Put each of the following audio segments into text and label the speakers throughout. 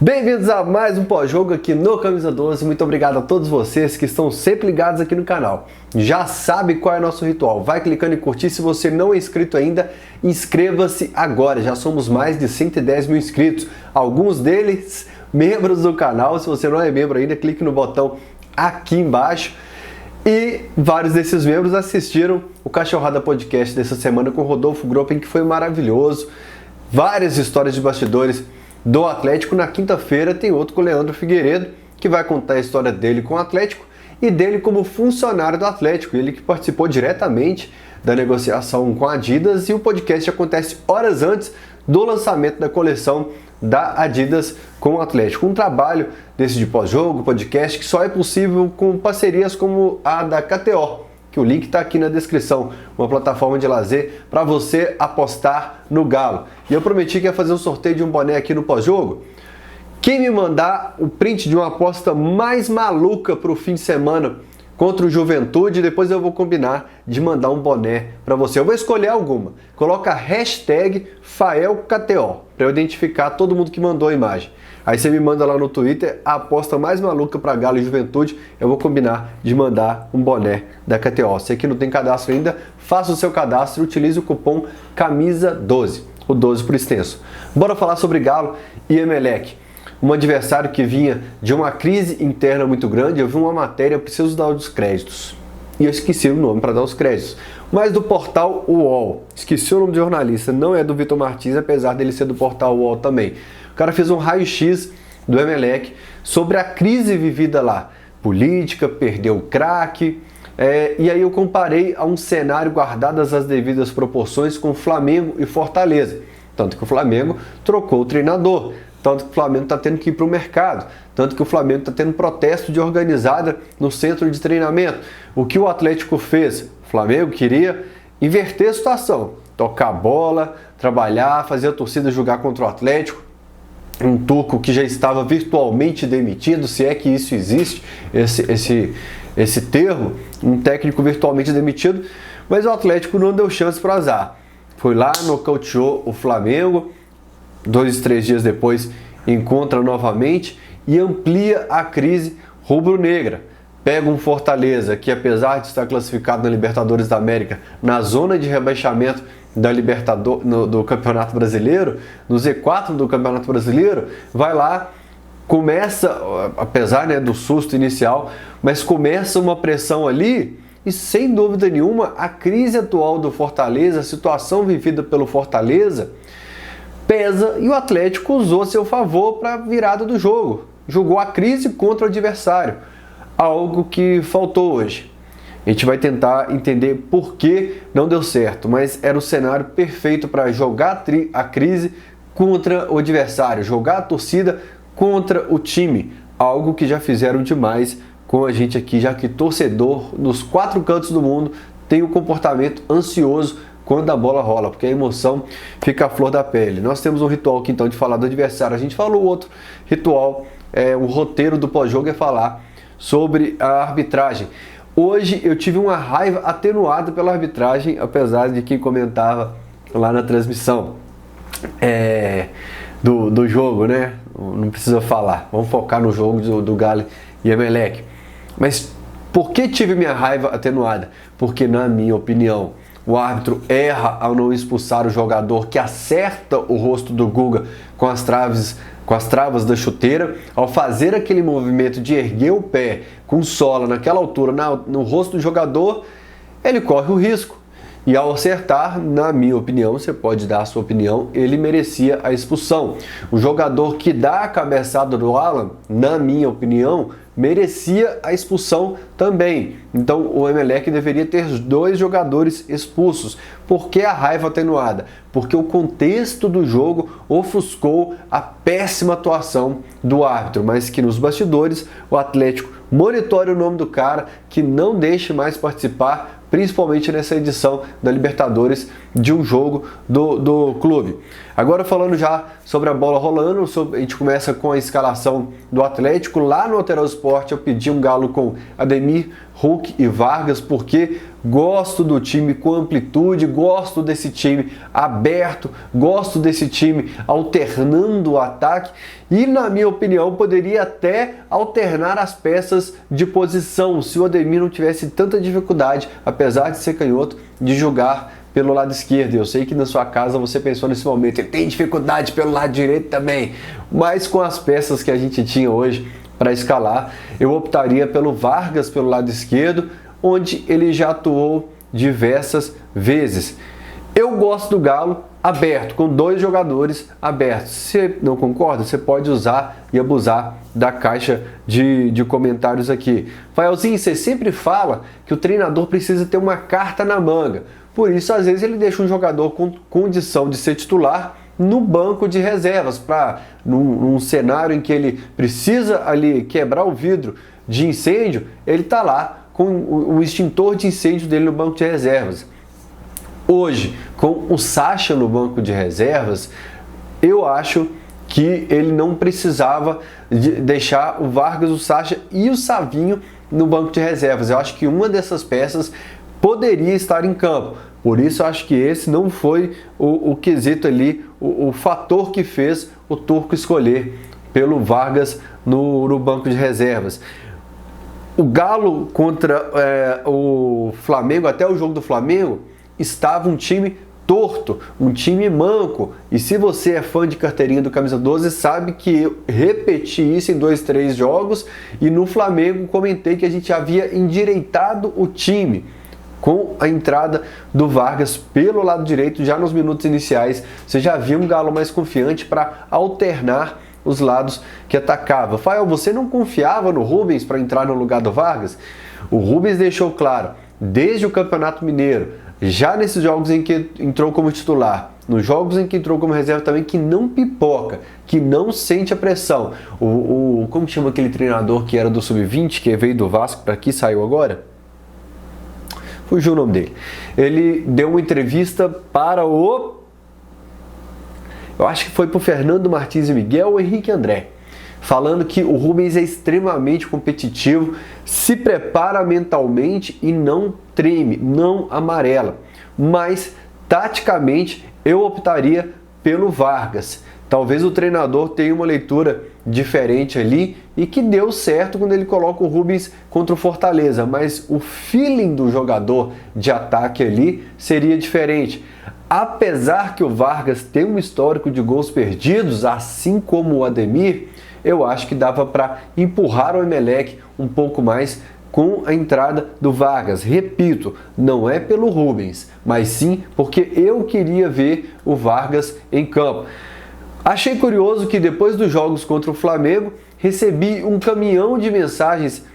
Speaker 1: Bem-vindos a mais um pós-jogo aqui no Camisa 12. Muito obrigado a todos vocês que estão sempre ligados aqui no canal. Já sabe qual é o nosso ritual. Vai clicando em curtir. Se você não é inscrito ainda, inscreva-se agora. Já somos mais de 110 mil inscritos. Alguns deles membros do canal. Se você não é membro ainda, clique no botão aqui embaixo. E vários desses membros assistiram o Cachorrada Podcast dessa semana com o Rodolfo Gropen, que foi maravilhoso. Várias histórias de bastidores do Atlético. Na quinta-feira tem outro com o Leandro Figueiredo, que vai contar a história dele com o Atlético e dele como funcionário do Atlético. Ele que participou diretamente da negociação com a Adidas, e o podcast acontece horas antes do lançamento da coleção da Adidas com o Atlético. Um trabalho desse de pós-jogo, podcast, que só é possível com parcerias como a da KTO, que o link está aqui na descrição, uma plataforma de lazer para você apostar no Galo. E eu prometi que ia fazer um sorteio de um boné aqui no pós-jogo. Quem me mandar o print de uma aposta mais maluca para o fim de semana contra o Juventude, depois eu vou combinar de mandar um boné para você. Eu vou escolher alguma. Coloca hashtag FaelKTO para eu identificar todo mundo que mandou a imagem. Aí você me manda lá no Twitter a aposta mais maluca para Galo e Juventude. Eu vou combinar de mandar um boné da KTO. Você que não tem cadastro ainda, faça o seu cadastro e utilize o cupom CAMISA12, o 12 por extenso. Bora falar sobre Galo e Emelec. Um adversário que vinha de uma crise interna muito grande. Eu vi uma matéria, eu preciso dar os créditos. E eu esqueci o nome para dar os créditos. Mas do portal UOL. Esqueci o nome do jornalista, não é do Vitor Martins, apesar dele ser do portal UOL também. O cara fez um raio-x do Emelec sobre a crise vivida lá. Política, perdeu o craque. E aí eu comparei a um cenário guardadas as devidas proporções com Flamengo e Fortaleza. Tanto que o Flamengo trocou o treinador. Tanto que o Flamengo está tendo que ir para o mercado. Tanto que o Flamengo está tendo protesto de organizada no centro de treinamento. O que o Atlético fez? O Flamengo queria inverter a situação. Tocar a bola, trabalhar, fazer a torcida jogar contra o Atlético. Um turco que já estava virtualmente demitido, se é que isso existe, esse termo, um técnico virtualmente demitido, mas o Atlético não deu chance para o azar. Foi lá, nocauteou o Flamengo, 2, 3 dias depois encontra novamente e amplia a crise rubro-negra. Pega um Fortaleza que, apesar de estar classificado na Libertadores da América, na zona de rebaixamento do Campeonato Brasileiro, no Z4 do Campeonato Brasileiro, vai lá, começa, apesar do susto inicial, mas começa uma pressão ali e, sem dúvida nenhuma, a crise atual do Fortaleza, a situação vivida pelo Fortaleza, pesa, e o Atlético usou a seu favor para a virada do jogo. Jogou a crise contra o adversário, algo que faltou hoje. A gente vai tentar entender por que não deu certo, mas era o cenário perfeito para jogar a crise contra o adversário, jogar a torcida contra o time, algo que já fizeram demais com a gente aqui, já que torcedor nos 4 cantos do mundo tem um comportamento ansioso quando a bola rola, porque a emoção fica à flor da pele. Nós temos um ritual aqui então de falar do adversário. A gente falou outro ritual, o roteiro do pós-jogo é falar sobre a arbitragem. Hoje eu tive uma raiva atenuada pela arbitragem, apesar de quem comentava lá na transmissão do jogo, né? Não precisa falar, vamos focar no jogo do Galo e Emelec. Mas por que tive minha raiva atenuada? Porque, na minha opinião, o árbitro erra ao não expulsar o jogador que acerta o rosto do Guga com as travas da chuteira. Ao fazer aquele movimento de erguer o pé com sola naquela altura no rosto do jogador, ele corre o risco. E ao acertar, na minha opinião, você pode dar a sua opinião, ele merecia a expulsão. O jogador que dá a cabeçada do Alan, na minha opinião, merecia a expulsão também. Então o Emelec deveria ter 2 jogadores expulsos. Por que a raiva atenuada? Porque o contexto do jogo ofuscou a péssima atuação do árbitro, mas que nos bastidores o Atlético monitore o nome do cara, que não deixe mais participar, principalmente nessa edição da Libertadores, de um jogo do clube. Agora falando já sobre a bola rolando, a gente começa com a escalação do Atlético. Lá no Alterosport eu pedi um Galo com Ademir, Hulk e Vargas, porque gosto do time com amplitude, gosto desse time aberto, gosto desse time alternando o ataque e, na minha opinião, poderia até alternar as peças de posição se o Ademir não tivesse tanta dificuldade, apesar de ser canhoto, de jogar pelo lado esquerdo. Eu sei que na sua casa você pensou nesse momento, ele tem dificuldade pelo lado direito também, mas com as peças que a gente tinha hoje para escalar, eu optaria pelo Vargas pelo lado esquerdo, onde ele já atuou diversas vezes. Eu gosto do Galo aberto, com 2 jogadores abertos. Se não concorda, você pode usar e abusar da caixa de comentários aqui. Faelzinho, você sempre fala que o treinador precisa ter uma carta na manga. Por isso, às vezes, ele deixa um jogador com condição de ser titular no banco de reservas, para num cenário em que ele precisa ali quebrar o vidro de incêndio, ele está lá com o extintor de incêndio dele no banco de reservas. Hoje, com o Sacha no banco de reservas, eu acho que ele não precisava deixar o Vargas, o Sacha e o Savinho no banco de reservas. Eu acho que uma dessas peças poderia estar em campo. Por isso, eu acho que esse não foi o quesito ali, o fator que fez o Turco escolher pelo Vargas no banco de reservas. O Galo contra o Flamengo, até o jogo do Flamengo, estava um time torto, um time manco. E se você é fã de carteirinha do Camisa 12, sabe que eu repeti isso em 2, 3 jogos. E no Flamengo comentei que a gente havia endireitado o time com a entrada do Vargas pelo lado direito. Já nos minutos iniciais, você já viu um Galo mais confiante para alternar os lados que atacava. Fael, você não confiava no Rubens para entrar no lugar do Vargas? O Rubens deixou claro, desde o Campeonato Mineiro, já nesses jogos em que entrou como titular, nos jogos em que entrou como reserva também, que não pipoca, que não sente a pressão. Como chama aquele treinador que era do Sub-20, que veio do Vasco para aqui, saiu agora? Fugiu o nome dele. Ele deu uma entrevista para eu acho que foi para o Fernando Martins e Miguel ou Henrique André, falando que o Rubens é extremamente competitivo, se prepara mentalmente e não treme, não amarela. Mas, taticamente, eu optaria pelo Vargas. Talvez o treinador tenha uma leitura diferente ali e que deu certo quando ele coloca o Rubens contra o Fortaleza, mas o feeling do jogador de ataque ali seria diferente. Apesar que o Vargas tem um histórico de gols perdidos, assim como o Ademir, eu acho que dava para empurrar o Emelec um pouco mais com a entrada do Vargas. Repito, não é pelo Rubens, mas sim porque eu queria ver o Vargas em campo. Achei curioso que depois dos jogos contra o Flamengo, recebi um caminhão de mensagens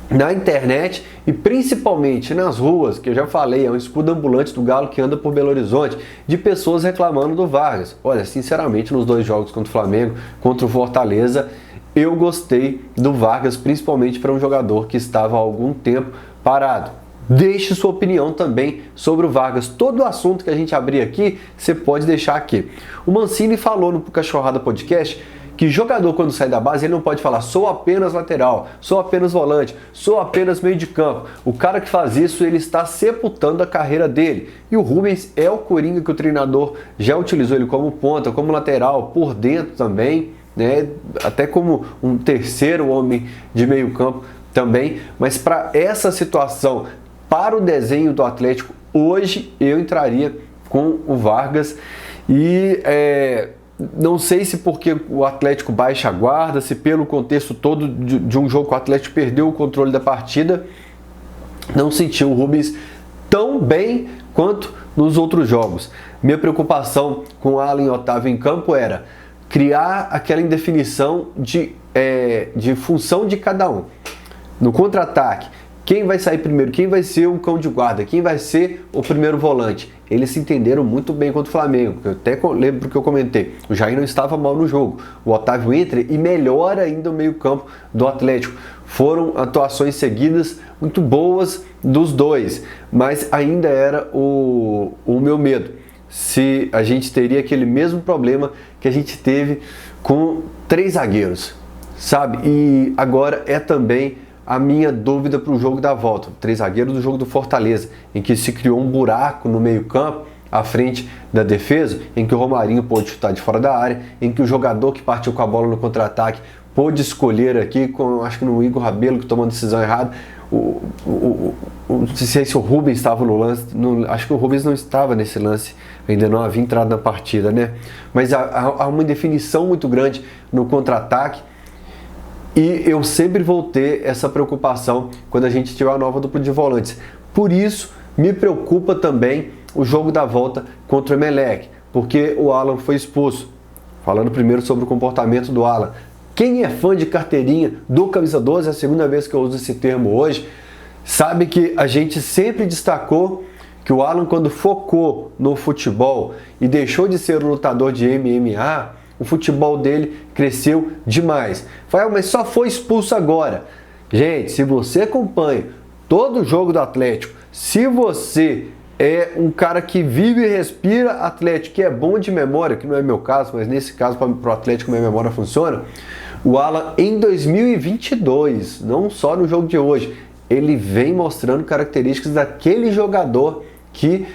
Speaker 1: na internet e principalmente nas ruas, que eu já falei, é um escudo ambulante do Galo que anda por Belo Horizonte, de pessoas reclamando do Vargas. Olha, sinceramente, nos 2 jogos contra o Flamengo, contra o Fortaleza, eu gostei do Vargas, principalmente para um jogador que estava há algum tempo parado. Deixe sua opinião também sobre o Vargas. Todo o assunto que a gente abrir aqui, você pode deixar aqui. O Mancini falou no Cachorrada Podcast que jogador, quando sai da base, ele não pode falar sou apenas lateral, sou apenas volante, sou apenas meio de campo. O cara que faz isso, ele está sepultando a carreira dele. E o Rubens é o coringa que o treinador já utilizou ele como ponta, como lateral, por dentro também, né? Até como um terceiro homem de meio campo também. Mas para essa situação, para o desenho do Atlético, hoje eu entraria com o Vargas e não sei se porque o Atlético baixa a guarda, se pelo contexto todo de um jogo que o Atlético perdeu o controle da partida, não sentiu o Rubens tão bem quanto nos outros jogos. Minha preocupação com o Alan e Otávio em campo era criar aquela indefinição de função de cada um. No contra-ataque, quem vai sair primeiro? Quem vai ser o cão de guarda? Quem vai ser o primeiro volante? Eles se entenderam muito bem contra o Flamengo. Eu até lembro que eu comentei. O Jair não estava mal no jogo. O Otávio entra e melhora ainda o meio-campo do Atlético. Foram atuações seguidas muito boas dos dois, mas ainda era o meu medo. Se a gente teria aquele mesmo problema que a gente teve com 3 zagueiros, sabe? E agora é também a minha dúvida para o jogo da volta. 3 zagueiros do jogo do Fortaleza, em que se criou um buraco no meio-campo, à frente da defesa, em que o Romarinho pôde chutar de fora da área, em que o jogador que partiu com a bola no contra-ataque pôde escolher aqui, acho que no Igor Rabelo, que tomou uma decisão errada. Não sei se o Rubens estava no lance, acho que o Rubens não estava nesse lance, ainda não havia entrado na partida, né? Mas há uma definição muito grande no contra-ataque, e eu sempre vou ter essa preocupação quando a gente tiver uma nova dupla de volantes. Por isso, me preocupa também o jogo da volta contra o Emelec, porque o Alan foi expulso. Falando primeiro sobre o comportamento do Alan. Quem é fã de carteirinha do Camisa 12, é a segunda vez que eu uso esse termo hoje, sabe que a gente sempre destacou que o Alan, quando focou no futebol e deixou de ser um lutador de MMA, o futebol dele cresceu demais. Mas só foi expulso agora. Gente, se você acompanha todo o jogo do Atlético, se você é um cara que vive e respira Atlético, que é bom de memória, que não é meu caso, mas nesse caso para o Atlético minha memória funciona, o Alan em 2022, não só no jogo de hoje, ele vem mostrando características daquele jogador que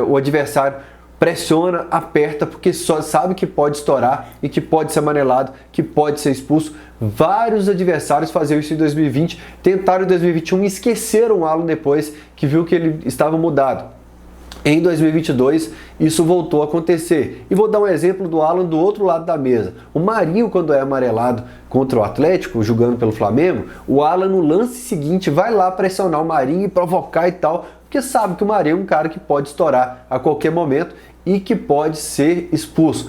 Speaker 1: o adversário pressiona, aperta, porque só sabe que pode estourar e que pode ser amarelado, que pode ser expulso. Vários adversários faziam isso em 2020, tentaram em 2021 e esqueceram o Alan depois que viu que ele estava mudado. Em 2022, isso voltou a acontecer. E vou dar um exemplo do Alan do outro lado da mesa. O Marinho, quando é amarelado contra o Atlético, jogando pelo Flamengo, o Alan no lance seguinte vai lá pressionar o Marinho e provocar e tal, porque sabe que o Marinho é um cara que pode estourar a qualquer momento e que pode ser expulso.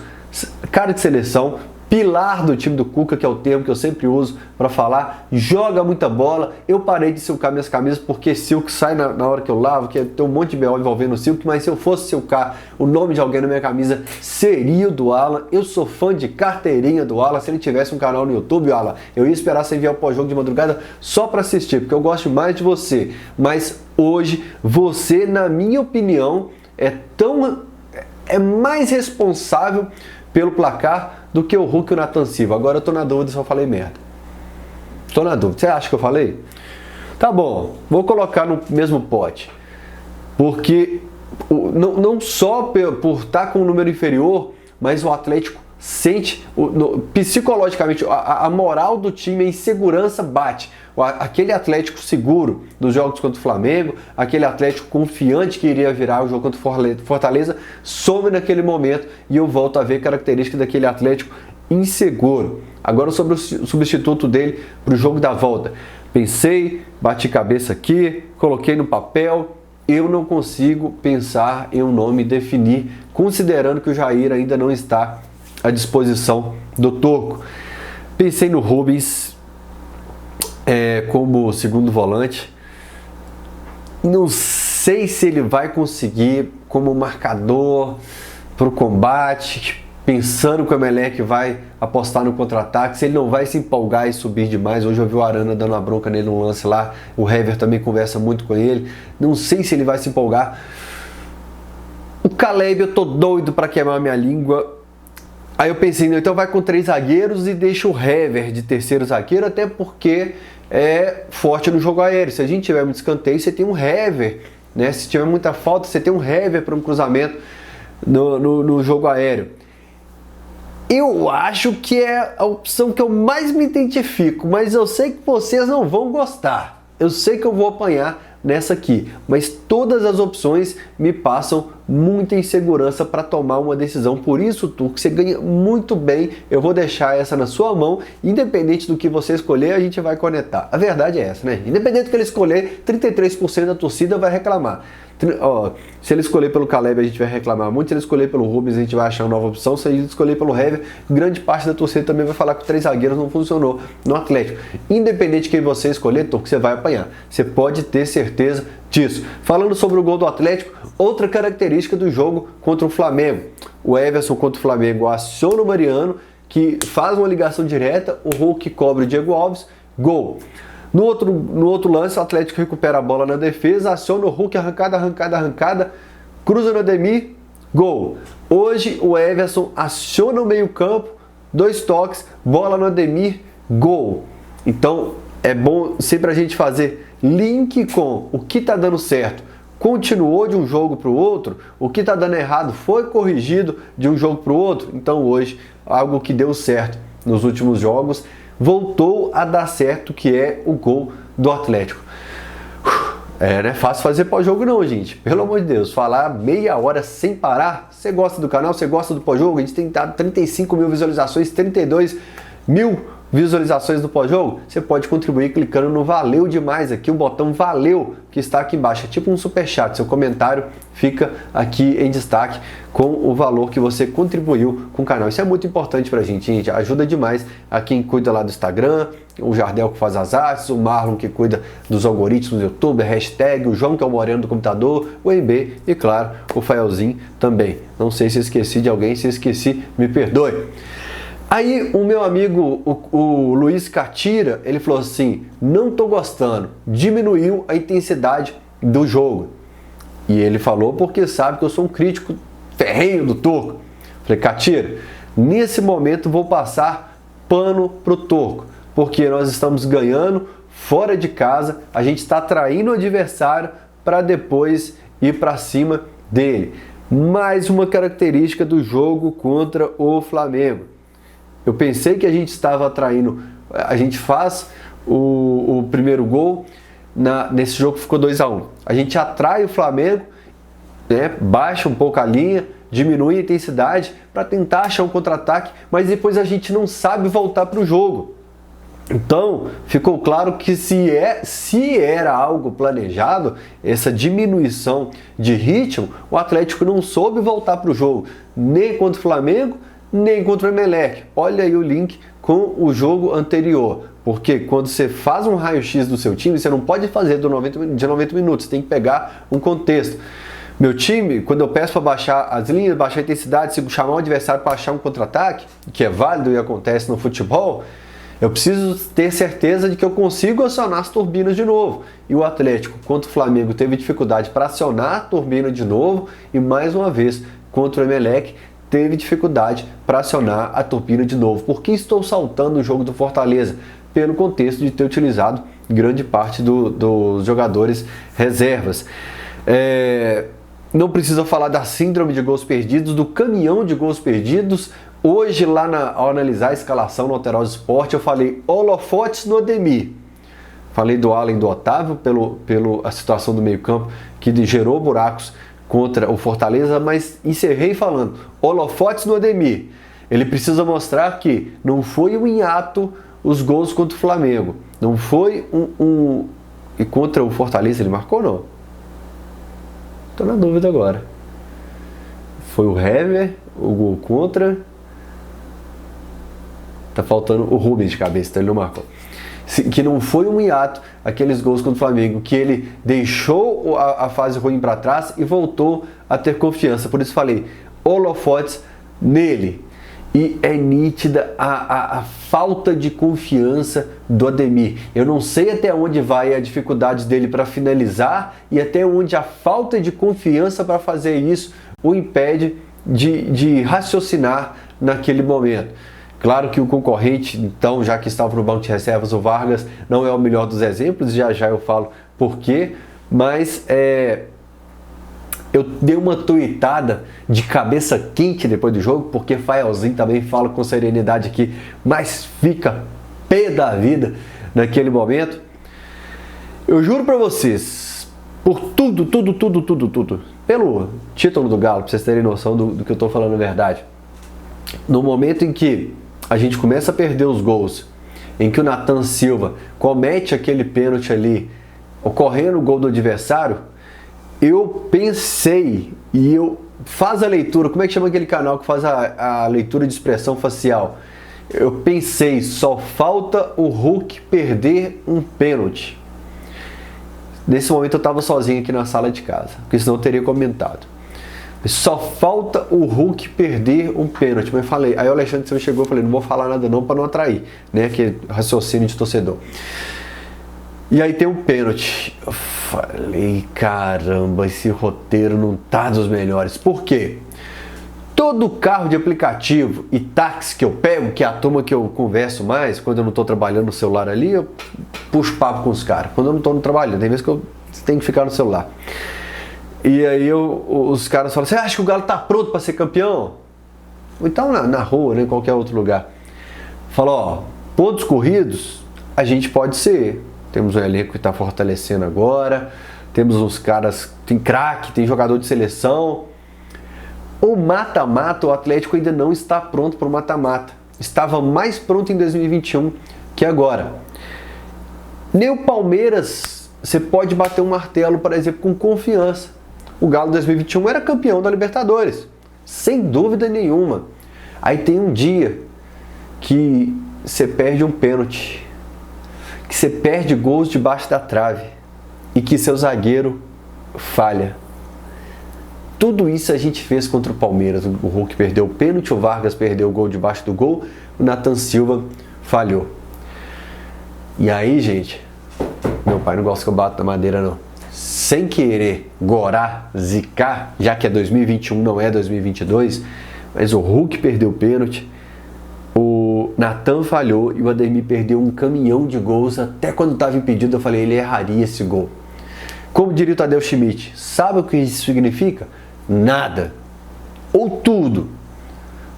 Speaker 1: Cara de seleção, pilar do time do Cuca, que é o termo que eu sempre uso para falar, joga muita bola. Eu parei de silcar minhas camisas porque silk sai na hora que eu lavo, que tem um monte de B.O. envolvendo o silk, mas se eu fosse silcar o nome de alguém na minha camisa, seria o do Alan. Eu sou fã de carteirinha do Alan. Se ele tivesse um canal no YouTube, Alan, eu ia esperar você enviar o pós-jogo de madrugada só para assistir, porque eu gosto mais de você. Mas hoje, você, na minha opinião, é mais responsável pelo placar do que o Hulk e o Nathan Silva. Agora eu tô na dúvida se eu falei merda. Tô na dúvida. Você acha que eu falei? Tá bom, vou colocar no mesmo pote. Porque não só por estar com um número inferior, mas o Atlético sente, psicologicamente, a moral do time, a insegurança bate. Aquele Atlético seguro dos jogos contra o Flamengo, aquele Atlético confiante que iria virar o jogo contra o Fortaleza, some naquele momento e eu volto a ver características daquele Atlético inseguro. Agora sobre o substituto dele para o jogo da volta. Pensei, bati cabeça aqui, coloquei no papel, eu não consigo pensar em um nome e definir, considerando que o Jair ainda não está à disposição do Turco. Pensei no Rubens como segundo volante. Não sei se ele vai conseguir como marcador para o combate, pensando que o Emelec vai apostar no contra-ataque, se ele não vai se empolgar e subir demais. Hoje eu vi o Arana dando uma bronca nele no lance lá, o Hever também conversa muito com ele, não sei se ele vai se empolgar. O Caleb, eu tô doido para queimar minha língua. Aí eu pensei, então vai com 3 zagueiros e deixa o Hever de terceiro zagueiro, até porque é forte no jogo aéreo. Se a gente tiver muito escanteio, você tem um Hever, né? Se tiver muita falta, você tem um Hever para um cruzamento no jogo aéreo. Eu acho que é a opção que eu mais me identifico, mas eu sei que vocês não vão gostar. Eu sei que eu vou apanhar nessa aqui, mas todas as opções me passam muita insegurança para tomar uma decisão. Por isso, Turco, você ganha muito bem. Eu vou deixar essa na sua mão. Independente do que você escolher, a gente vai conectar. A verdade é essa, né? Independente do que ele escolher, 33% da torcida vai reclamar. Se ele escolher pelo Caleb, a gente vai reclamar muito. Se ele escolher pelo Rubens, a gente vai achar uma nova opção. Se ele escolher pelo Hever, grande parte da torcida também vai falar que 3 zagueiros não funcionou no Atlético. Independente de quem você escolher, Turco, você vai apanhar. Você pode ter certeza disso. Falando sobre o gol do Atlético, outra característica do jogo contra o Flamengo. O Everson contra o Flamengo aciona o Mariano, que faz uma ligação direta, o Hulk cobre o Diego Alves, gol. No outro lance, o Atlético recupera a bola na defesa, aciona o Hulk, arrancada, cruza no Ademir, gol. Hoje o Everson aciona o meio campo, 2 toques, bola no Ademir, gol. Então é bom sempre a gente fazer link com o que está dando certo. Continuou de um jogo para o outro, o que está dando errado foi corrigido de um jogo para o outro. Então hoje, algo que deu certo nos últimos jogos, voltou a dar certo, que é o gol do Atlético. Não é fácil fazer pós-jogo não, gente. Pelo amor de Deus, falar meia hora sem parar. Você gosta do canal, você gosta do pós-jogo? A gente tem dado 35 mil visualizações, 32 mil visualizações do pós-jogo. Você pode contribuir clicando no valeu demais aqui, o botão valeu que está aqui embaixo. É tipo um superchat, seu comentário fica aqui em destaque com o valor que você contribuiu com o canal. Isso é muito importante pra gente, ajuda demais a quem cuida lá do Instagram, o Jardel que faz as artes, o Marlon que cuida dos algoritmos do YouTube, hashtag, o João que é o moreno do computador, o MB e claro, o Faelzinho também. Não sei se esqueci de alguém, se esqueci, me perdoe. Aí o meu amigo, o Luiz Catira, ele falou assim, não tô gostando, diminuiu a intensidade do jogo. E ele falou porque sabe que eu sou um crítico ferrenho do Turco. Falei, Catira, nesse momento vou passar pano pro Turco, porque nós estamos ganhando fora de casa, a gente está atraindo o adversário para depois ir para cima dele. Mais uma característica do jogo contra o Flamengo. Eu pensei que a gente estava atraindo, a gente faz o primeiro gol, nesse jogo que ficou 2-1. A gente atrai o Flamengo, né, baixa um pouco a linha, diminui a intensidade para tentar achar um contra-ataque, mas depois a gente não sabe voltar para o jogo. Então, ficou claro que se era algo planejado, essa diminuição de ritmo, o Atlético não soube voltar para o jogo, nem contra o Flamengo, nem contra o Emelec. Olha aí o link com o jogo anterior, porque quando você faz um raio-x do seu time, você não pode fazer de 90 minutos, você tem que pegar um contexto. Meu time, quando eu peço para baixar as linhas, baixar a intensidade, se chamar o adversário para achar um contra-ataque, que é válido e acontece no futebol, eu preciso ter certeza de que eu consigo acionar as turbinas de novo. E o Atlético, contra o Flamengo, teve dificuldade para acionar a turbina de novo e mais uma vez, contra o Emelec, teve dificuldade para acionar a turbina de novo. Por que estou saltando o jogo do Fortaleza? Pelo contexto de ter utilizado grande parte dos jogadores reservas. Não precisa falar da síndrome de gols perdidos, do caminhão de gols perdidos. Hoje, ao analisar a escalação no Alterosa Esporte, eu falei holofotes no Ademir. Falei do Allen, do Otávio, pela situação do meio campo, que gerou buracos contra o Fortaleza, mas encerrei falando holofotes no Ademir. Ele precisa mostrar que não foi um hiato os gols contra o Flamengo. Não foi E contra o Fortaleza ele marcou, não? Tô na dúvida agora. Foi o Hever, o gol contra. Tá faltando o Rubens de cabeça, então ele não marcou. Que não foi um hiato aqueles gols contra o Flamengo, que ele deixou a fase ruim para trás e voltou a ter confiança. Por isso falei, holofotes nele. E é nítida a falta de confiança do Ademir. Eu não sei até onde vai a dificuldade dele para finalizar e até onde a falta de confiança para fazer isso o impede de raciocinar naquele momento. Claro que o concorrente, então, já que estava no banco de reservas, o Vargas, não é o melhor dos exemplos, já eu falo por quê, mas eu dei uma tuitada de cabeça quente depois do jogo, porque Faelzinho também fala com serenidade aqui, mas fica pé da vida naquele momento. Eu juro pra vocês, por tudo, pelo título do Galo, pra vocês terem noção do que eu tô falando a verdade, no momento em que a gente começa a perder os gols, em que o Nathan Silva comete aquele pênalti ali, ocorrendo o gol do adversário, eu pensei, e eu faz a leitura, como é que chama aquele canal que faz a leitura de expressão facial? Eu pensei, só falta o Hulk perder um pênalti. Nesse momento eu estava sozinho aqui na sala de casa, porque senão eu teria comentado. Só falta o Hulk perder um pênalti. Mas falei, aí o Alexandre Silva chegou e falei, não vou falar nada não para não atrair, né? Que é raciocínio de torcedor. E aí tem um pênalti. Eu falei, caramba, esse roteiro não tá dos melhores. Por quê? Todo carro de aplicativo e táxi que eu pego, que é a turma que eu converso mais, quando eu não estou trabalhando no celular ali, eu puxo papo com os caras. Quando eu não estou no trabalho, tem vezes que eu tenho que ficar no celular. E aí os caras falam, você acha que o Galo está pronto para ser campeão? Ou então na rua, né, em qualquer outro lugar. Fala, ó, pontos corridos, a gente pode ser. Temos um elenco que está fortalecendo agora, temos uns caras, tem craque, tem jogador de seleção. O mata-mata, o Atlético ainda não está pronto para o mata-mata. Estava mais pronto em 2021 que agora. Nem o Palmeiras, você pode bater um martelo, por exemplo, com confiança. O Galo 2021 era campeão da Libertadores, sem dúvida nenhuma. Aí tem um dia que você perde um pênalti, que você perde gols debaixo da trave e que seu zagueiro falha. Tudo isso a gente fez contra o Palmeiras. O Hulk perdeu o pênalti, o Vargas perdeu o gol debaixo do gol, o Nathan Silva falhou. E aí, gente, meu pai não gosta que eu bato na madeira, não. Sem querer gorar, zicar, já que é 2021, não é 2022, mas o Hulk perdeu o pênalti, o Nathan falhou e o Ademir perdeu um caminhão de gols. Até quando estava impedido, eu falei, ele erraria esse gol. Como diria o Tadeu Schmidt, sabe o que isso significa? Nada. Ou tudo.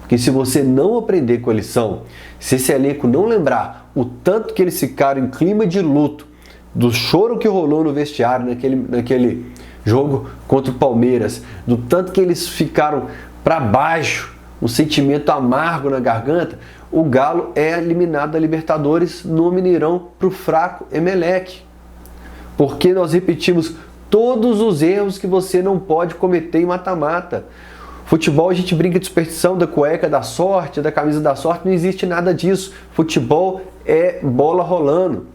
Speaker 1: Porque se você não aprender com a lição, se esse elenco não lembrar o tanto que eles ficaram em clima de luto, do choro que rolou no vestiário naquele jogo contra o Palmeiras, do tanto que eles ficaram para baixo, um sentimento amargo na garganta, o Galo é eliminado da Libertadores no Mineirão para o fraco Emelec. Porque nós repetimos todos os erros que você não pode cometer em mata-mata. Futebol a gente brinca de superstição da cueca da sorte, da camisa da sorte, não existe nada disso. Futebol é bola rolando.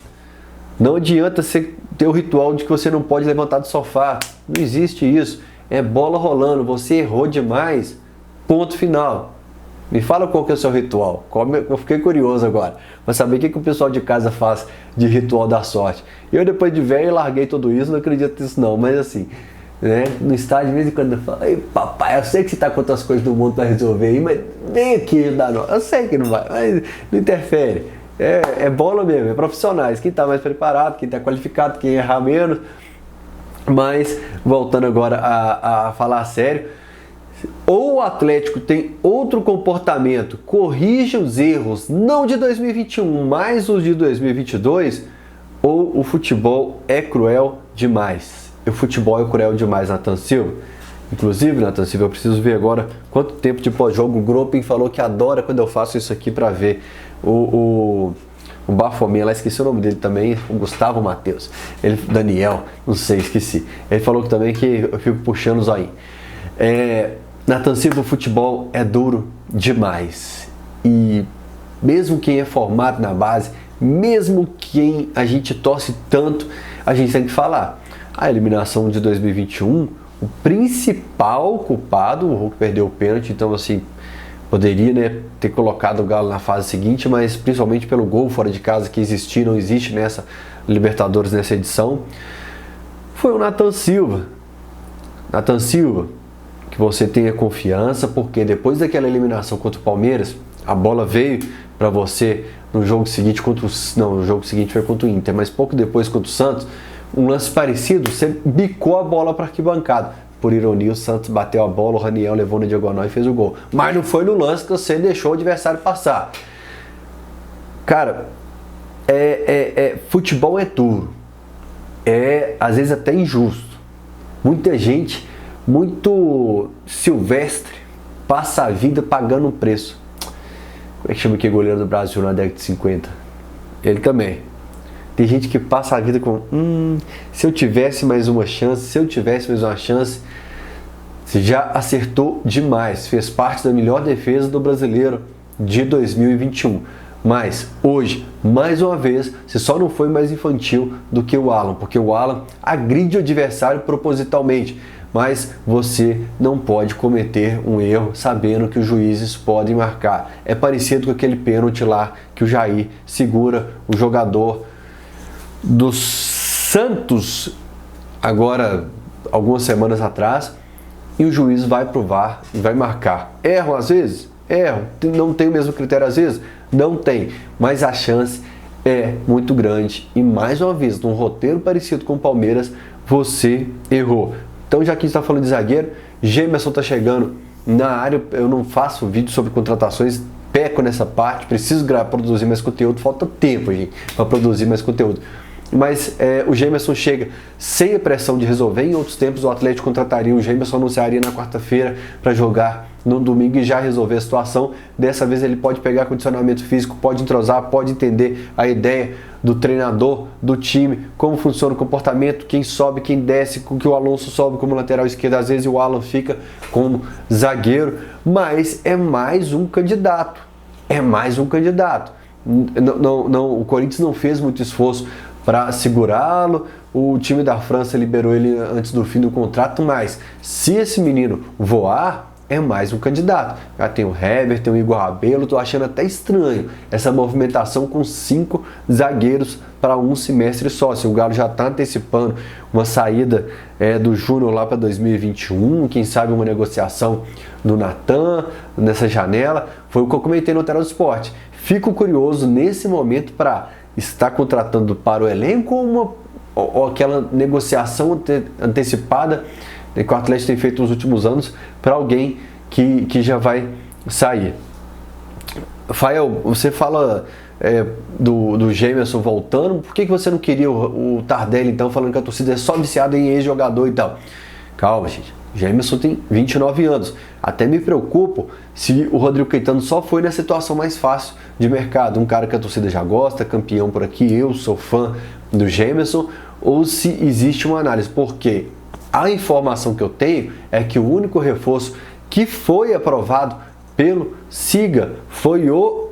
Speaker 1: Não adianta você ter o ritual de que você não pode levantar do sofá. Não existe isso. É bola rolando. Você errou demais. Ponto final. Me fala qual que é o seu ritual. Eu fiquei curioso agora. Pra saber o que o pessoal de casa faz de ritual da sorte. Eu, depois de velho, larguei tudo isso. Não acredito nisso não. Mas assim, né, no estádio, de vez em quando eu falo, ei, papai, eu sei que você tá com outras coisas do mundo pra resolver aí, mas vem aqui ajudar nós. Eu sei que não vai, mas não interfere. É bola mesmo, é profissionais. Quem tá mais preparado, quem tá qualificado, quem errar menos. Mas, voltando agora a falar sério, ou o Atlético tem outro comportamento, corrige os erros, não de 2021, mas os de 2022, ou o futebol é cruel demais. O futebol é cruel demais, Nathan Silva. Inclusive, Nathan Silva, eu preciso ver agora quanto tempo de pós-jogo. O Groping falou que adora quando eu faço isso aqui para ver. O Bafomé, lá esqueci o nome dele também, o Gustavo Matheus, Daniel, não sei, esqueci. Ele falou que também que eu fico puxando o zoinho. Nathan Silva, o futebol é duro demais. E mesmo quem é formado na base, mesmo quem a gente torce tanto, a gente tem que falar. A eliminação de 2021, o principal culpado, o Hulk perdeu o pênalti, então assim, poderia, né, ter colocado o Galo na fase seguinte, mas principalmente pelo gol fora de casa que existia, não existe nessa Libertadores, nessa edição, foi o Nathan Silva. Nathan Silva, que você tenha confiança, porque depois daquela eliminação contra o Palmeiras, a bola veio para você no jogo seguinte no jogo seguinte foi contra o Inter, mas pouco depois contra o Santos, um lance parecido, você bicou a bola para arquibancada. Por ironia, o Santos bateu a bola, o Raniel levou na diagonal e fez o gol. Mas não foi no lance que você deixou o adversário passar. Cara, futebol é duro. É, às vezes, até injusto. Muita gente, muito silvestre, passa a vida pagando um preço. Como é que chama aquele goleiro do Brasil na década de 50? Ele também. Tem gente que passa a vida com se eu tivesse mais uma chance, você já acertou demais, fez parte da melhor defesa do brasileiro de 2021. Mas hoje, mais uma vez, você só não foi mais infantil do que o Alan, porque o Alan agride o adversário propositalmente, mas você não pode cometer um erro sabendo que os juízes podem marcar. É parecido com aquele pênalti lá que o Jair segura o jogador do Santos, agora, algumas semanas atrás, e o juiz vai pro VAR e vai marcar. Erram às vezes? Erram. Não tem o mesmo critério às vezes? Não tem. Mas a chance é muito grande. E mais uma vez, num roteiro parecido com o Palmeiras, você errou. Então, já que a gente está falando de zagueiro, Gemerson está chegando na área. Eu não faço vídeo sobre contratações, peco nessa parte, preciso produzir mais conteúdo, falta tempo, gente, para produzir mais conteúdo. Mas o Gemerson chega sem a pressão de resolver. Em outros tempos o Atlético contrataria o Gemerson, anunciaria na quarta-feira para jogar no domingo e já resolver a situação. Dessa vez ele pode pegar condicionamento físico, pode entrosar, pode entender a ideia do treinador, do time, como funciona o comportamento, quem sobe, quem desce, com que o Alonso sobe como lateral esquerdo, às vezes o Alan fica como zagueiro, mas é mais um candidato. É mais um candidato. Não, o Corinthians não fez muito esforço para segurá-lo, o time da França liberou ele antes do fim do contrato, mas se esse menino voar, é mais um candidato. Já tem o Hever, tem o Igor Rabelo, tô achando até estranho essa movimentação com 5 zagueiros para um semestre só. Se o Galo já está antecipando uma saída do Júnior lá para 2021, quem sabe uma negociação do Natan nessa janela, foi o que eu comentei no Lateral do Esporte. Fico curioso nesse momento para estar contratando para o elenco ou aquela negociação antecipada que o Atlético tem feito nos últimos anos para alguém que já vai sair. Fael, você fala do Gemerson voltando, por que você não queria o Tardelli então, falando que a torcida é só viciada em ex-jogador e tal? Calma, gente. Gemerson tem 29 anos. Até me preocupo se o Rodrigo Caetano só foi na situação mais fácil de mercado. Um cara que a torcida já gosta, campeão por aqui, eu sou fã do Gemerson, ou se existe uma análise. Porque a informação que eu tenho é que o único reforço que foi aprovado pelo Siga foi o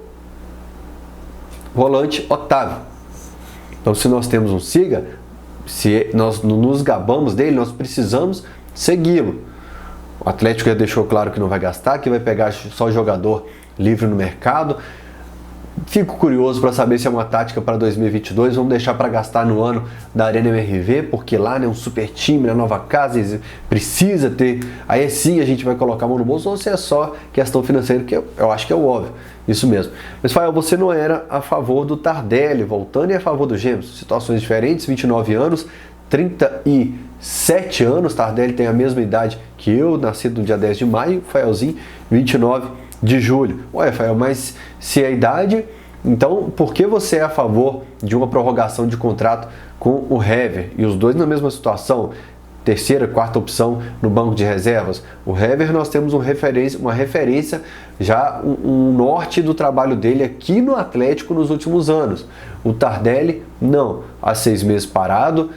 Speaker 1: volante Otávio. Então, se nós temos um Siga, se nós nos gabamos dele, nós precisamos segui-lo. O Atlético já deixou claro que não vai gastar, que vai pegar só jogador livre no mercado. Fico curioso para saber se é uma tática para 2022. Vamos deixar para gastar no ano da Arena MRV, porque lá é um super time, na nova casa, precisa ter. Aí sim a gente vai colocar a mão no bolso, ou se é só questão financeira, que eu acho que é o óbvio. Isso mesmo. Mas, Fael, você não era a favor do Tardelli voltando e a favor do Gemerson. Situações diferentes, 29 anos, 37 anos. Tardelli tem a mesma idade que eu, nascido no dia 10 de maio, Faelzinho, 29 de julho. Ué, Fael, mas se é a idade, então por que você é a favor de uma prorrogação de contrato com o Hever? E os dois na mesma situação, terceira, quarta opção no banco de reservas. O Hever, nós temos uma referência, já um norte do trabalho dele aqui no Atlético nos últimos anos. O Tardelli, não. Há 6 meses parado,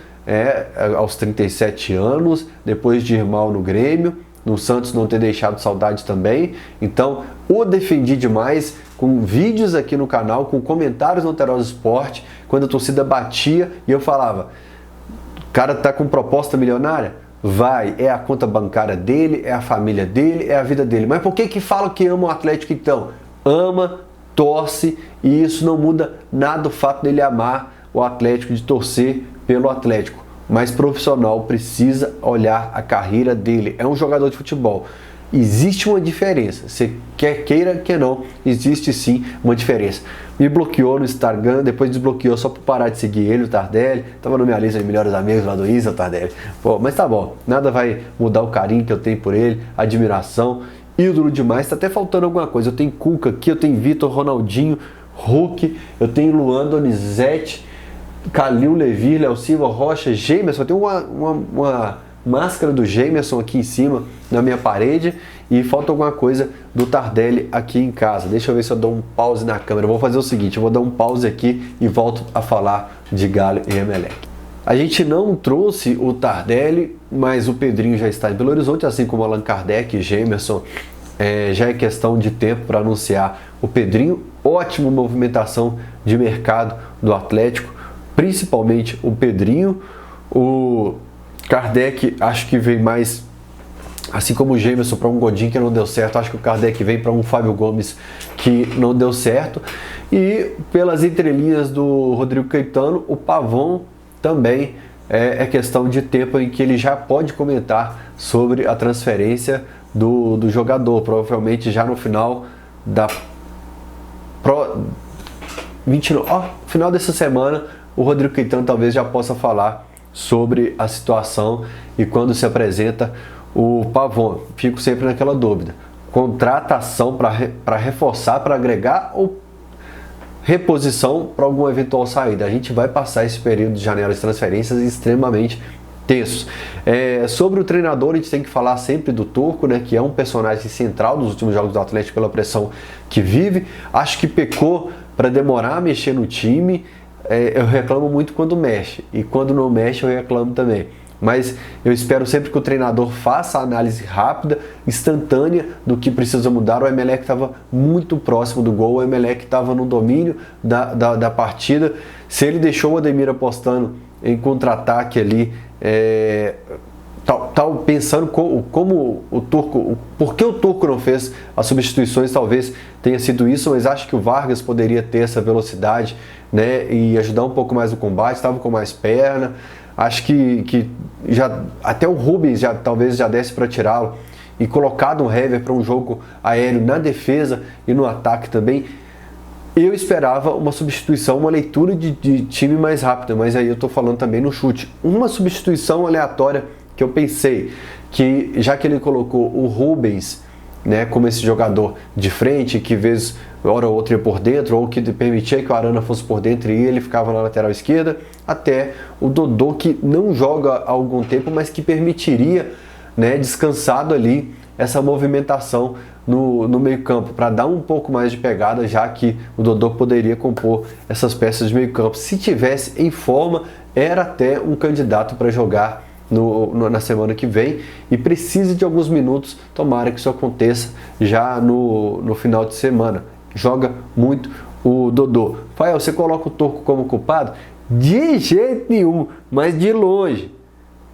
Speaker 1: aos 37 anos, depois de ir mal no Grêmio, no Santos não ter deixado saudade também. Então, o defendi demais com vídeos aqui no canal, com comentários no Lateral do Esporte, quando a torcida batia e eu falava: o cara tá com proposta milionária? Vai, é a conta bancária dele, é a família dele, é a vida dele. Mas por que fala que ama o Atlético então? Ama, torce, e isso não muda nada o fato dele amar o Atlético, de torcer pelo Atlético. Mas profissional precisa olhar a carreira dele. É um jogador de futebol. Existe uma diferença. Você queira que não, existe sim uma diferença. Me bloqueou no Instagram, depois desbloqueou só para parar de seguir ele, o Tardelli. Tava na minha lista de melhores amigos lá do Isa, o Tardelli. Pô, mas tá bom, nada vai mudar o carinho que eu tenho por ele, a admiração. Ídolo demais, tá até faltando alguma coisa. Eu tenho Cuca aqui, eu tenho Vitor, Ronaldinho, Hulk, eu tenho Luan, Donizete, Calil, Levi, Léo Silva, Rocha, Gemerson. Eu tenho uma máscara do Gemerson aqui em cima na minha parede e falta alguma coisa do Tardelli aqui em casa. Deixa eu ver se eu dou um pause na câmera. Eu vou fazer o seguinte, eu vou dar um pause aqui e volto a falar de Galo e Emelec. A gente não trouxe o Tardelli, mas o Pedrinho já está em Belo Horizonte, assim como Allan Kardec e Gemerson. Já é questão de tempo para anunciar o Pedrinho. Ótima movimentação de mercado do Atlético, principalmente o Pedrinho. O Kardec acho que vem mais, assim como o Gemerson, para um Godinho que não deu certo. Acho que o Kardec vem para um Fábio Gomes que não deu certo. E pelas entrelinhas do Rodrigo Caetano, o Pavão também é questão de tempo em que ele já pode comentar sobre a transferência do jogador, provavelmente já no final da final dessa semana. O Rodrigo Caetano talvez já possa falar sobre a situação e quando se apresenta o Pavon. Fico sempre naquela dúvida: contratação para reforçar, para agregar, ou reposição para alguma eventual saída? A gente vai passar esse período de janela de transferências extremamente tensos. Sobre o treinador, a gente tem que falar sempre do Turco, né, que é um personagem central dos últimos jogos do Atlético pela pressão que vive. Acho que pecou para demorar a mexer no time. Eu reclamo muito quando mexe, e quando não mexe eu reclamo também. Mas eu espero sempre que o treinador faça a análise rápida, instantânea do que precisa mudar. O Emelec estava muito próximo do gol, o Emelec estava no domínio da partida. Se ele deixou o Ademir apostando em contra-ataque ali, pensando como o Turco, por que o Turco não fez as substituições, talvez tenha sido isso, mas acho que o Vargas poderia ter essa velocidade, né, e ajudar um pouco mais no combate, estava com mais perna. Acho que já até o Rubens talvez já desse para tirá-lo e colocado um Hever para um jogo aéreo na defesa e no ataque também. Eu esperava uma substituição, uma leitura de time mais rápida, mas aí eu estou falando também no chute. Uma substituição aleatória que eu pensei, que já que ele colocou o Rubens, né, como esse jogador de frente, que vezes hora ou outra ia por dentro, ou que permitia que o Arana fosse por dentro e ele ficava na lateral esquerda, até o Dodô, que não joga há algum tempo, mas que permitiria, né, descansado ali, essa movimentação no meio campo, para dar um pouco mais de pegada, já que o Dodô poderia compor essas peças de meio campo. Se tivesse em forma, era até um candidato para jogar na semana que vem, e precisa de alguns minutos. Tomara que isso aconteça já no final de semana. Joga muito o Dodô. Fael, você coloca o Turco como culpado? De jeito nenhum, mas de longe.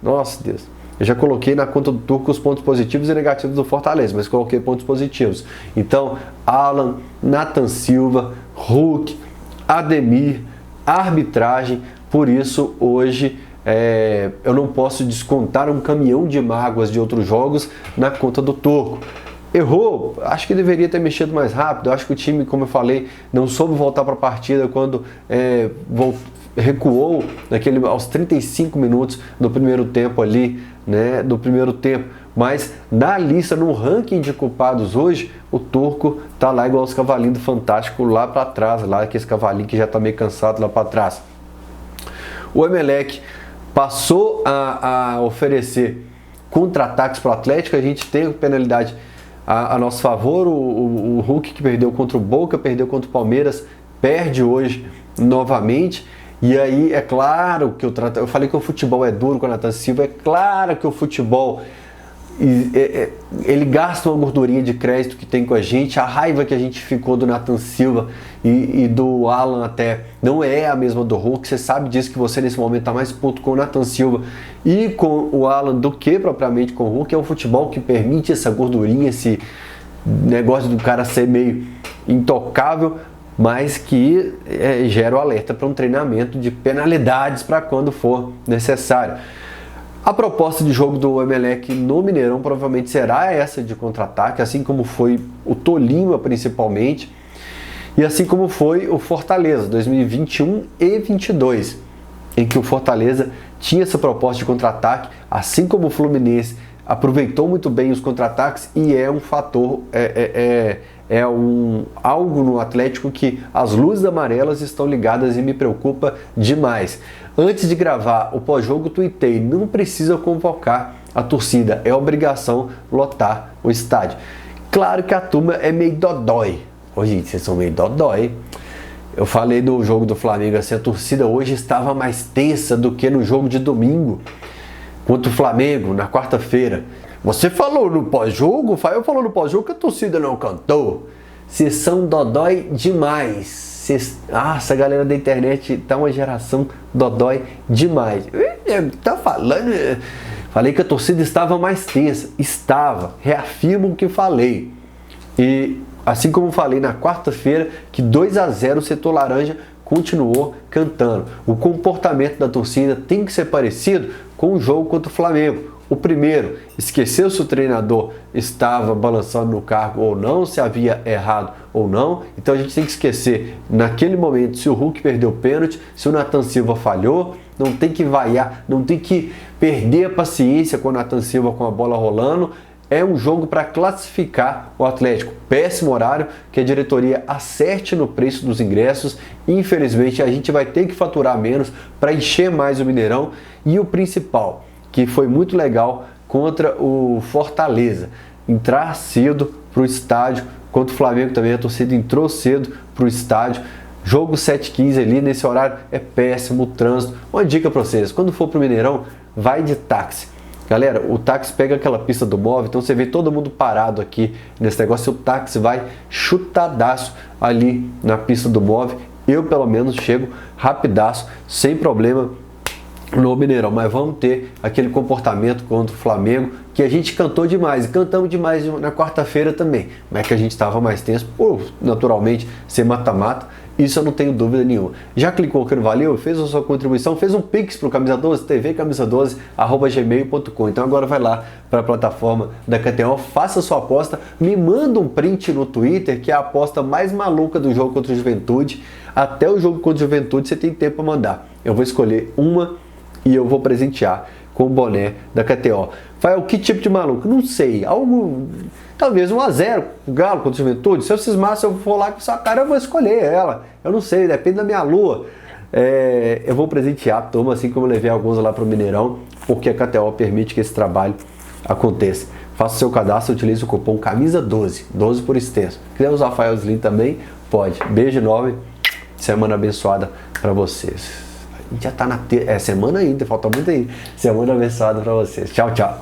Speaker 1: Nossa Deus, eu já coloquei na conta do Turco os pontos positivos e negativos do Fortaleza, mas coloquei pontos positivos. Então, Alan, Nathan Silva, Hulk, Ademir, arbitragem. Por isso, hoje eu não posso descontar um caminhão de mágoas de outros jogos na conta do Turco. Errou, acho que deveria ter mexido mais rápido. Acho que o time, como eu falei, não soube voltar para a partida quando recuou aos 35 minutos do primeiro tempo ali, né, do primeiro tempo. Mas na lista, no ranking de culpados hoje, o Turco tá lá igual os cavalinhos do Fantástico lá para trás, lá aquele cavalinho que já tá meio cansado lá para trás. O Emelec passou a oferecer contra-ataques para o Atlético. A gente tem penalidade a nosso favor. O Hulk, que perdeu contra o Boca, perdeu contra o Palmeiras, perde hoje novamente. E aí, é claro que eu falei que o futebol é duro com o Nathan Silva. É claro que o futebol ele gasta uma gordurinha de crédito que tem com a gente. A raiva que a gente ficou do Nathan Silva e do Alan até não é a mesma do Hulk. Você sabe disso, que você nesse momento está mais puto com o Nathan Silva e com o Alan do que propriamente com o Hulk. É um futebol que permite essa gordurinha, esse negócio do cara ser meio intocável, mas que gera o alerta para um treinamento de penalidades para quando for necessário. A proposta de jogo do Emelec no Mineirão provavelmente será essa de contra-ataque, assim como foi o Tolima principalmente, e assim como foi o Fortaleza 2021 e 2022, em que o Fortaleza tinha essa proposta de contra-ataque, assim como o Fluminense aproveitou muito bem os contra-ataques, e é um fator, algo no Atlético que as luzes amarelas estão ligadas e me preocupa demais. Antes de gravar o pós-jogo, tuitei: não precisa convocar a torcida, é obrigação lotar o estádio. Claro que a turma é meio dodói. Ô, gente, vocês são meio dodói. Eu falei do jogo do Flamengo assim: a torcida hoje estava mais tensa do que no jogo de domingo contra o Flamengo, na quarta-feira. Você falou no pós-jogo, o Fael falou no pós-jogo que a torcida não cantou. Vocês são dodói demais. Essa galera da internet tá uma geração dodói demais. Tá falando... Falei que a torcida estava mais tensa. Estava. Reafirmo o que falei. E assim como falei na quarta-feira que 2-0 o setor laranja continuou cantando. O comportamento da torcida tem que ser parecido com o jogo contra o Flamengo. O primeiro, esqueceu se o treinador estava balançando no cargo ou não, se havia errado ou não. Então a gente tem que esquecer, naquele momento, se o Hulk perdeu o pênalti, se o Nathan Silva falhou. Não tem que vaiar, não tem que perder a paciência com o Nathan Silva com a bola rolando. É um jogo para classificar o Atlético. Péssimo horário, que a diretoria acerte no preço dos ingressos. Infelizmente a gente vai ter que faturar menos para encher mais o Mineirão. E o principal, que foi muito legal contra o Fortaleza, entrar cedo para o estádio. Contra o Flamengo também a torcida entrou cedo para o estádio. Jogo 7h15 ali, nesse horário é péssimo o trânsito. Uma dica para vocês, quando for para o Mineirão, vai de táxi. Galera, o táxi pega aquela pista do móvel, então você vê todo mundo parado aqui nesse negócio, o táxi vai chutadaço ali na pista do móvel. Eu, pelo menos, chego rapidaço, sem problema no Mineirão, mas vamos ter aquele comportamento contra o Flamengo, que a gente cantou demais, e cantamos demais na quarta-feira também, mas que a gente estava mais tenso, por naturalmente ser mata-mata, isso eu não tenho dúvida nenhuma. Já clicou aqui no Valeu, fez a sua contribuição, fez um pix pro Camisa 12, tvcamisa12@gmail.com. Então agora vai lá para a plataforma da KTO, faça sua aposta, me manda um print no Twitter, que é a aposta mais maluca do jogo contra o Juventude. Até o jogo contra o Juventude você tem tempo para mandar. Eu vou escolher uma e eu vou presentear com o boné da KTO. Vai, que tipo de maluco? Não sei. Algo, talvez 1-0 o Galo contra o Juventude. Se eu cismar, se eu for lá com essa cara, eu vou escolher ela. Eu não sei, depende da minha lua. Eu vou presentear a turma, assim como eu levei alguns lá para o Mineirão, porque a KTO permite que esse trabalho aconteça. Faça o seu cadastro, utilize o cupom CAMISA12, 12 por extenso. Quiser usar Rafael Slim também, pode. Beijo enorme, semana abençoada para vocês. A gente já tá na semana ainda, falta muito ainda. Semana abençoada para vocês. Tchau, tchau.